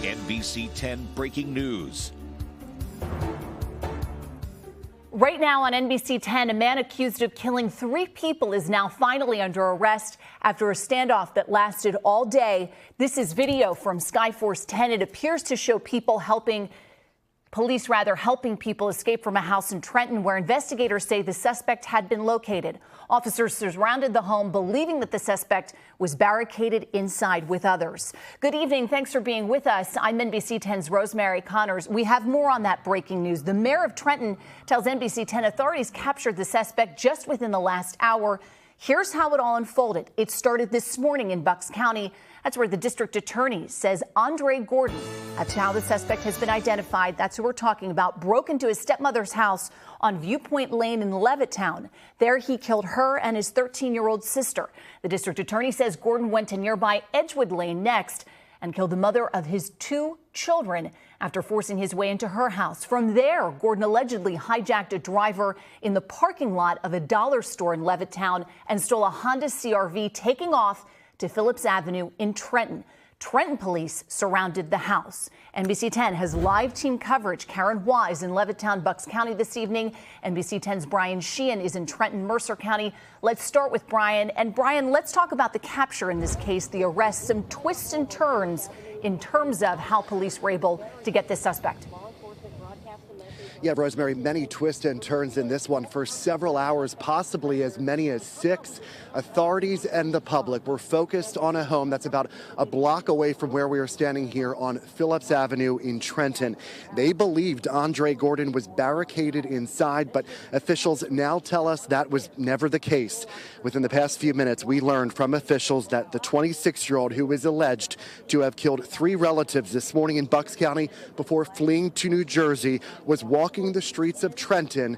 NBC 10 breaking news. Right now on NBC 10, a man accused of killing 3 people is now finally under arrest after a standoff that lasted all day. This is video from Skyforce 10. It appears to show police helping people escape from a house in Trenton where investigators say the suspect had been located. Officers surrounded the home, believing that the suspect was barricaded inside with others. Good evening. Thanks for being with us. I'm NBC 10's Rosemary Connors. We have more on that breaking news. The mayor of Trenton tells NBC 10 authorities captured the suspect just within the last hour. Here's how it all unfolded. It started this morning in Bucks County. That's where the district attorney says Kera Gordon, that's how the suspect has been identified. That's who we're talking about, broke into his stepmother's house on Viewpoint Lane in Levittown. There he killed her and his 13-year-old sister. The district attorney says Gordon went to nearby Edgewood Lane next and killed the mother of his 2 children after forcing his way into her house. From there, Gordon allegedly hijacked a driver in the parking lot of a dollar store in Levittown and stole a Honda CR-V, taking off to Phillips Avenue in Trenton. Trenton police surrounded the house. NBC 10 has live team coverage. Karen Wise in Levittown, Bucks County this evening. NBC 10's Brian Sheehan is in Trenton, Mercer County. Let's start with Brian. And Brian, let's talk about the capture in this case, the arrest, some twists and turns in terms of how police were able to get this suspect. Yeah, Rosemary, many twists and turns in this one for several hours, possibly as many as 6. Authorities and the public were focused on a home that's about a block away from where we are standing here on Phillips Avenue in Trenton. They believed Kera Gordon was barricaded inside, but officials now tell us that was never the case. Within the past few minutes, we learned from officials that the 26-year-old who is alleged to have killed 3 relatives this morning in Bucks County before fleeing to New Jersey was walking the streets of Trenton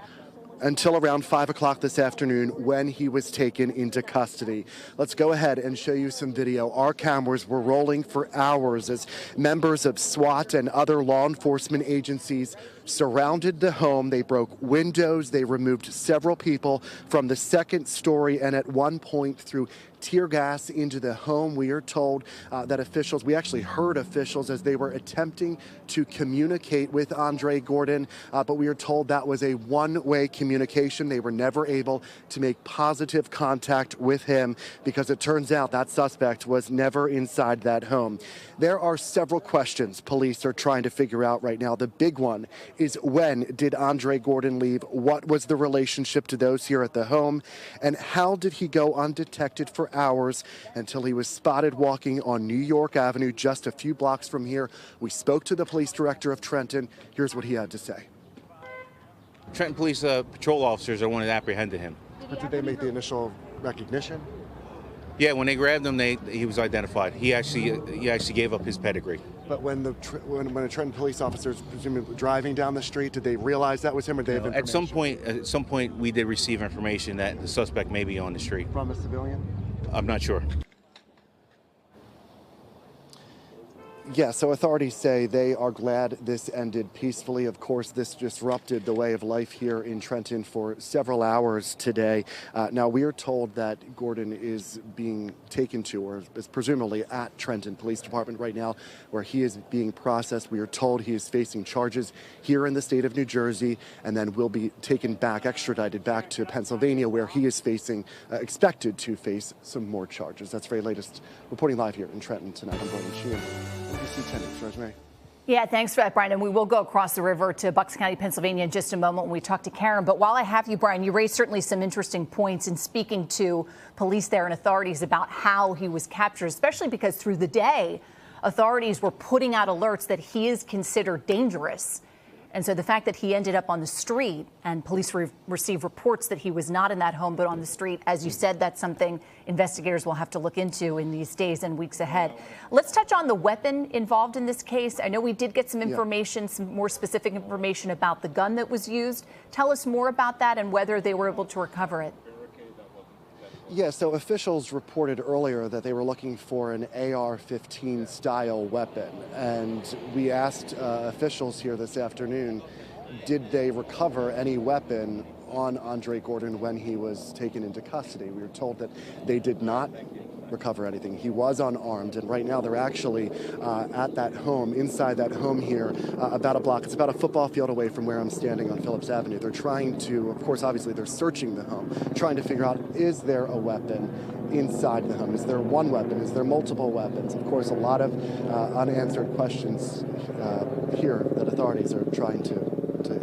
until around 5 o'clock this afternoon when he was taken into custody. Let's go ahead and show you some video. Our cameras were rolling for hours as members of SWAT and other law enforcement agencies surrounded the home. They broke windows. They removed several people from the 2nd story and at one point threw tear gas into the home. We are told that officials, we actually heard officials as they were attempting to communicate with Kera Gordon, but we are told that was a one-way communication. They were never able to make positive contact with him because it turns out that suspect was never inside that home. There are several questions police are trying to figure out right now. The big one is, when did Kera Gordon leave? What was the relationship to those here at the home? And how did he go undetected for hours until he was spotted walking on New York Avenue just a few blocks from here? We spoke to the police director of Trenton. Here's what he had to say. Trenton police patrol officers are the ones that apprehended him. But did they make the initial recognition? Yeah, when they grabbed him, he was identified. He actually gave up his pedigree. But when the Trenton police officers presumably driving down the street, did they realize that was him, or they have information? At some point, we did receive information that the suspect may be on the street. From a civilian? I'm not sure. Yeah, so authorities say they are glad this ended peacefully. Of course, this disrupted the way of life here in Trenton for several hours today. Now, we are told that Gordon is being taken to, or is presumably at Trenton Police Department right now, where he is being processed. We are told he is facing charges here in the state of New Jersey, and then will be taken back, extradited back to Pennsylvania, where he is facing, expected to face some more charges. That's very latest. Reporting live here in Trenton tonight. I'm Brian Sheehan. Rosemary. Yeah, thanks for that, Brian. And we will go across the river to Bucks County, Pennsylvania in just a moment when we talk to Karen. But while I have you, Brian, you raised certainly some interesting points in speaking to police there and authorities about how he was captured, especially because through the day, authorities were putting out alerts that he is considered dangerous. And so the fact that he ended up on the street, and police received reports that he was not in that home but on the street, as you said, that's something investigators will have to look into in these days and weeks ahead. Let's touch on the weapon involved in this case. I know we did get some information, some more specific information about the gun that was used. Tell us more about that and whether they were able to recover it. Yeah, so officials reported earlier that they were looking for an AR-15 style weapon, and we asked officials here this afternoon, did they recover any weapon on Kera Gordon when he was taken into custody? We were told that they did not. recover anything. He was unarmed, and right now they're actually at that home, inside that home here, about a block. It's about a football field away from where I'm standing on Phillips Avenue. They're trying to, of course, obviously they're searching the home, trying to figure out, is there a weapon inside the home? Is there one weapon? Is there multiple weapons? Of course, a lot of unanswered questions here that authorities are trying to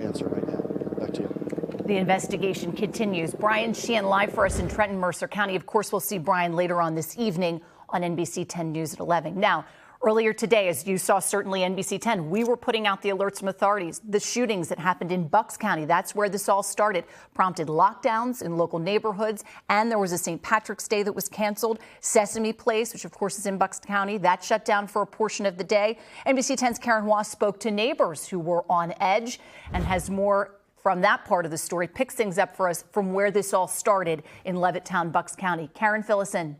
answer right now. Back to you. The investigation continues. Brian Sheehan live for us in Trenton, Mercer County. Of course, we'll see Brian later on this evening on NBC 10 News at 11. Now, earlier today, as you saw, certainly NBC 10, we were putting out the alerts from authorities. The shootings that happened in Bucks County, that's where this all started, prompted lockdowns in local neighborhoods. And there was a St. Patrick's Day that was canceled. Sesame Place, which of course is in Bucks County, that shut down for a portion of the day. NBC 10's Karen Wass spoke to neighbors who were on edge and has more from that part of the story, picks things up for us from where this all started in Levittown, Bucks County. Karen, fill us in.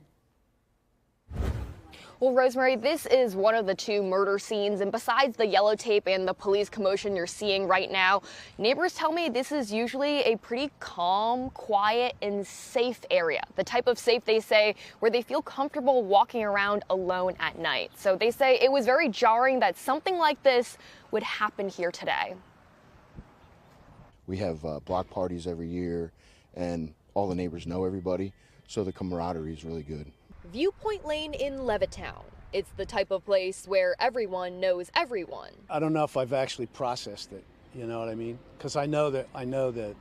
Well, Rosemary, this is one of the two murder scenes, and besides the yellow tape and the police commotion you're seeing right now, neighbors tell me this is usually a pretty calm, quiet, and safe area. The type of safe, they say, where they feel comfortable walking around alone at night. So they say it was very jarring that something like this would happen here today. We have block parties every year, and all the neighbors know everybody, so the camaraderie is really good. Viewpoint Lane in Levittown. It's the type of place where everyone knows everyone. I don't know if I've actually processed it, you know what I mean? Because I know that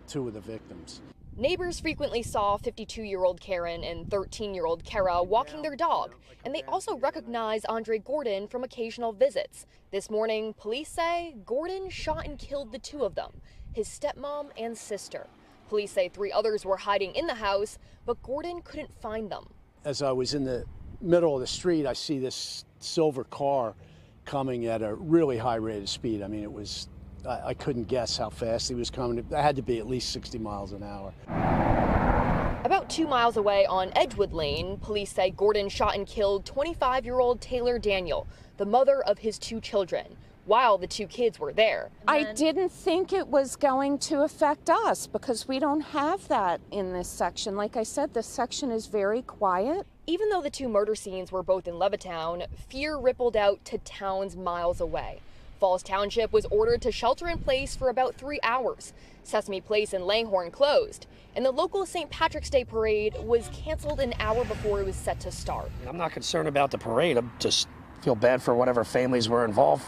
two of the victims. Neighbors frequently saw 52-year-old Karen and 13-year-old Kera walking their dog, and they also recognize Andre Gordon from occasional visits. This morning, police say Gordon shot and killed the two of them, his stepmom and sister. Police say 3 others were hiding in the house, but Gordon couldn't find them. As I was in the middle of the street, I see this silver car coming at a really high rate of speed. I mean, I couldn't guess how fast he was coming. It had to be at least 60 miles an hour. About 2 miles away on Edgewood Lane, police say Gordon shot and killed 25-year-old Taylor Daniel, the mother of his 2 children, while the 2 kids were there. I didn't think it was going to affect us because we don't have that in this section. Like I said, this section is very quiet. Even though the 2 murder scenes were both in Levittown, fear rippled out to towns miles away. Falls Township was ordered to shelter in place for about 3 hours. Sesame Place and Langhorne closed, and the local St. Patrick's Day parade was canceled an hour before it was set to start. I'm not concerned about the parade. I just feel bad for whatever families were involved.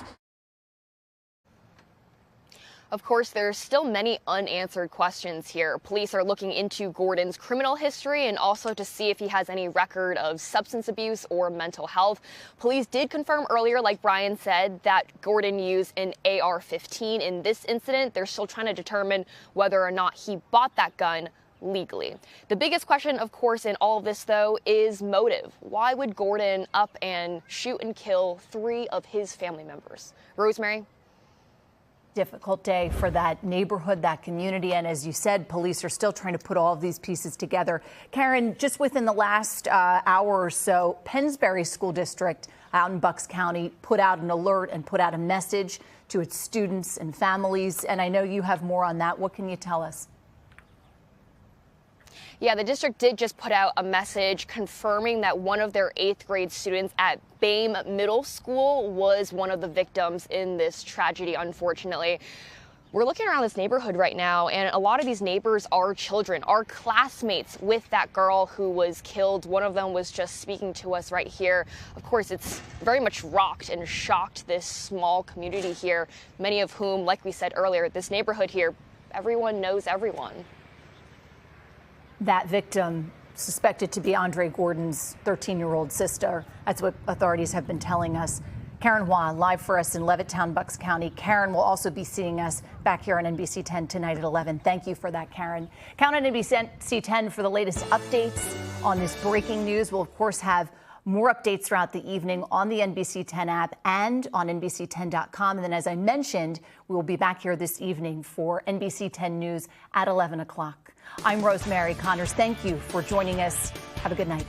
Of course, there's still many unanswered questions here. Police are looking into Gordon's criminal history and also to see if he has any record of substance abuse or mental health. Police did confirm earlier, like Brian said, that Gordon used an AR-15 in this incident. They're still trying to determine whether or not he bought that gun legally. The biggest question, of course, in all of this, though, is motive. Why would Gordon up and shoot and kill 3 of his family members? Rosemary? Difficult day for that neighborhood, that community. And as you said, police are still trying to put all of these pieces together. Karen, just within the last hour or so, Pennsbury School District out in Bucks County put out an alert and put out a message to its students and families. And I know you have more on that. What can you tell us? Yeah, the district did just put out a message confirming that one of their 8th grade students at Bame Middle School was one of the victims in this tragedy, unfortunately. We're looking around this neighborhood right now, and a lot of these neighbors are children, are classmates with that girl who was killed. One of them was just speaking to us right here. Of course, it's very much rocked and shocked this small community here, many of whom, like we said earlier, this neighborhood here, everyone knows everyone. That victim, suspected to be Andre Gordon's 13-year-old sister. That's what authorities have been telling us. Karen Wan, live for us in Levittown, Bucks County. Karen will also be seeing us back here on NBC 10 tonight at 11. Thank you for that, Karen. Count on NBC 10 for the latest updates on this breaking news. We'll, of course, have more updates throughout the evening on the NBC 10 app and on NBC10.com. And then, as I mentioned, we will be back here this evening for NBC 10 News at 11 o'clock. I'm Rosemary Connors. Thank you for joining us. Have a good night.